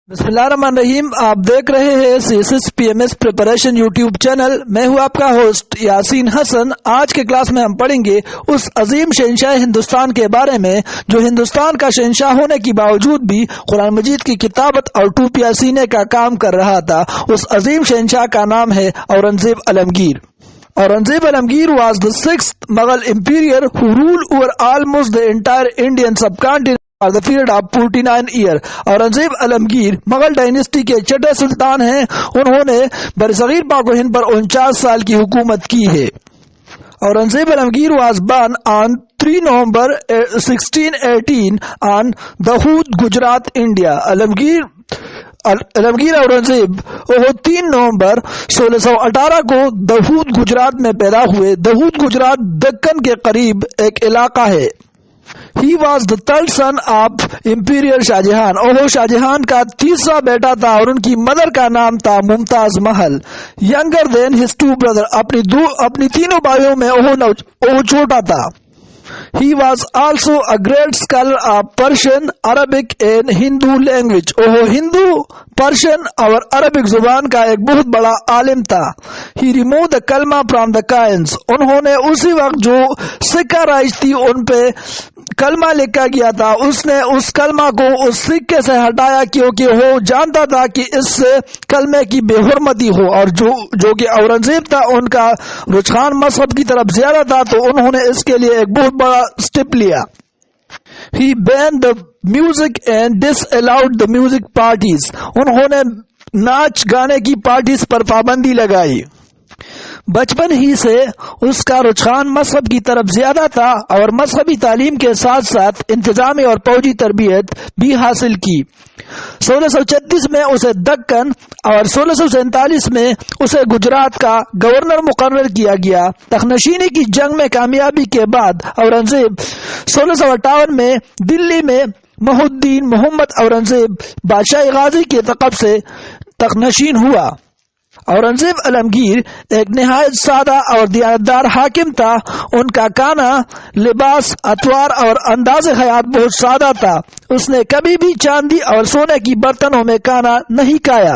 بسم اللہ الرحمن الرحیم. آپ دیکھ رہے ہیں CSS/PMS پریپریشن یوٹیوب چینل. میں ہوں آپ کا ہوسٹ یاسین حسن. آج کے کلاس میں ہم پڑھیں گے اس عظیم شہنشاہ ہندوستان کے بارے میں جو ہندوستان کا شہنشاہ ہونے کے باوجود بھی قرآن مجید کی کتابت اور ٹوپیاں سینے کا کام کر رہا تھا. اس عظیم شہنشاہ کا نام ہے اورنگزیب عالمگیر. Aurangzeb Alamgir was the sixth Mughal emperor who ruled over almost the entire Indian subcontinent for the period of 49 years. Aurangzeb Alamgir Mughal Dynasty کے چھٹے سلطان ہیں. انہوں نے برصغیر پاک و ہند پر 49 سال کی حکومت کی ہے. Aurangzeb Alamgir was born on 3 November 1618 on Dahood, Gujarat, India. عالمگیر اورنگزیب وہ 3 نومبر 1618 کو دہود گجرات میں پیدا ہوئے. دہود گجرات دکن کے قریب ایک علاقہ ہے. He was the third son of Emperor Shah Jahan. وہ شاہجہان کا تیسرا بیٹا تھا اور ان کی مدر کا نام تھا Mumtaz Mahal. Younger than his two brothers. اپنی تینوں بھائیوں میں وہ چھوٹا تھا. He was also a great scholar of Persian, Arabic and Hindu language. وہ ہندو، پرشین اور عربک زبان کا ایک بہت بڑا عالم تھا. He removed the kalma from the coins. انہوں نے اسی وقت جو سکہ رائج تھی ان پہ کلمہ لکھا گیا تھا، اس نے اس کلمہ کو اس سکے سے ہٹایا کیونکہ وہ جانتا تھا کہ اس سے کلمے کی بے حرمتی ہو. اور جو کہ اورنگزیب تھا ان کا رجحان مذہب کی طرف زیادہ تھا تو انہوں نے اس کے لیے ایک بہت بڑا اسٹیپ لیا. He banned the music and disallowed the music parties. انہوں نے ناچ گانے کی پارٹیز پر پابندی لگائی. بچپن ہی سے اس کا رجحان مذہب کی طرف زیادہ تھا اور مذہبی تعلیم کے ساتھ ساتھ انتظامی اور فوجی تربیت بھی حاصل کی. 1636 میں اسے دکن اور 1647 میں اسے گجرات کا گورنر مقرر کیا گیا. تخنشینی کی جنگ میں کامیابی کے بعد اورنگزیب 1658 میں دلی میں محی الدین محمد اورنگزیب بادشاہ غازی کے لقب سے تخنشین ہوا. اورنگزیب عالمگیر ایک نہایت سادہ اور دیانتدار حاکم تھا. ان کا کھانا، لباس، اطوار اور انداز حیات بہت سادہ تھا. اس نے کبھی بھی چاندی اور سونے کی برتنوں میں کھانا نہیں کھایا.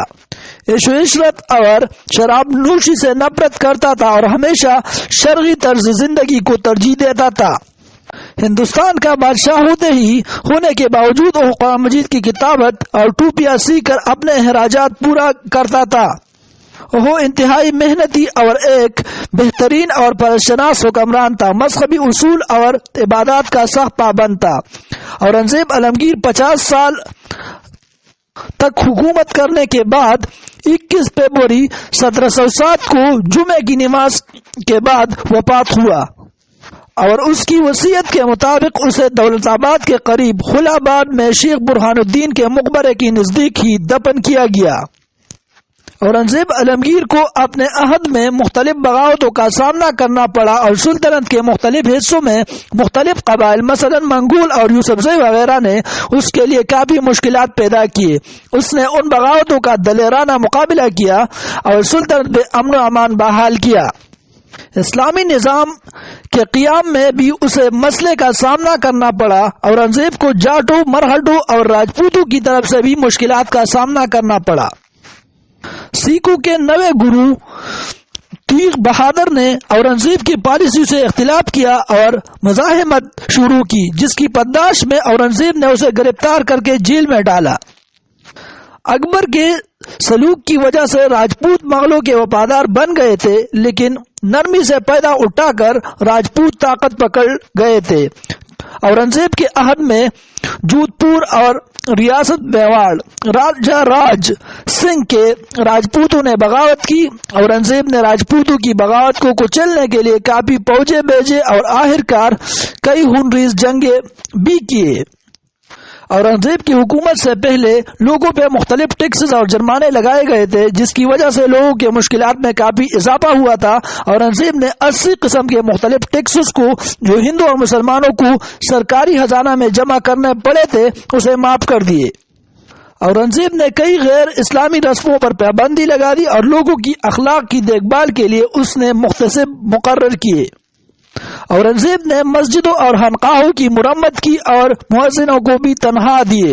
عیش و عشرت اور شراب نوشی سے نفرت کرتا تھا اور ہمیشہ شرعی طرز زندگی کو ترجیح دیتا تھا. ہندوستان کا بادشاہ ہونے کے باوجود وہ قرآن مجید کی کتابت اور ٹوپیاں سیکھ کر اپنے اخراجات پورا کرتا تھا. وہ انتہائی محنتی اور ایک بہترین اور پرشناس حکمران تھا. مذہبی اصول اور عبادات کا سخت پابند تھا. اورنگزیب عالمگیر 50 سال تک حکومت کرنے کے بعد 21 فروری 1707 کو جمعے کی نماز کے بعد وفات ہوا اور اس کی وصیت کے مطابق اسے دولت آباد کے قریب خلاباد میں شیخ برہان الدین کے مقبرے کے نزدیک ہی دفن کیا گیا. اورنگزیب عالمگیر کو اپنے عہد میں مختلف بغاوتوں کا سامنا کرنا پڑا اور سلطنت کے مختلف حصوں میں مختلف قبائل مثلا منگول اور یوسفزئی وغیرہ نے اس کے لیے کافی مشکلات پیدا کیے. اس نے ان بغاوتوں کا دلیرانہ مقابلہ کیا اور سلطنت میں امن و امان بحال کیا. اسلامی نظام کے قیام میں بھی اسے مسئلے کا سامنا کرنا پڑا. اورنگزیب کو جاٹوں، مرہٹوں اور راجپوتوں کی طرف سے بھی مشکلات کا سامنا کرنا پڑا. سکھوں کے نویں گرو تیغ بہادر نے اورنگزیب کی پالیسی سے اختلاف کیا اور مزاحمت شروع کی، جس کی پاداش میں اورنگزیب نے اسے گرفتار کر کے جیل میں ڈالا. اکبر کے سلوک کی وجہ سے راجپوت مغلوں کے وفادار بن گئے تھے لیکن نرمی سے پیدا اٹھا کر راجپوت طاقت پکڑ گئے تھے. اورنگزیب کے عہد میں جودھ پور اور ریاست میواڑ راجہ راج سنگھ کے راجپوتوں نے بغاوت کی. اورنگزیب نے راجپوتوں کی بغاوت کو کچلنے کے لیے کافی فوجیں بھیجے اور آخرکار کئی خونریز جنگیں بھی کیے. اورنگزیب کی حکومت سے پہلے لوگوں پہ مختلف ٹیکسز اور جرمانے لگائے گئے تھے جس کی وجہ سے لوگوں کے مشکلات میں کافی اضافہ ہوا تھا. اورنگزیب نے 80 قسم کے مختلف ٹیکسز کو جو ہندو اور مسلمانوں کو سرکاری خزانہ میں جمع کرنے پڑے تھے اسے معاف کر دیے. اورنگزیب نے کئی غیر اسلامی رسموں پر پابندی لگا دی اور لوگوں کی اخلاق کی دیکھ بھال کے لیے اس نے محتسب مقرر کیے. اورنگزیب نے مسجدوں اور خانقاہوں کی مرمت کی اور مؤذنوں کو بھی تنخواہ دیے.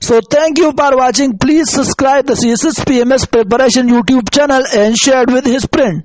So thank you for watching. Please subscribe the CSS PMS Preparation YouTube channel and share it with his friend.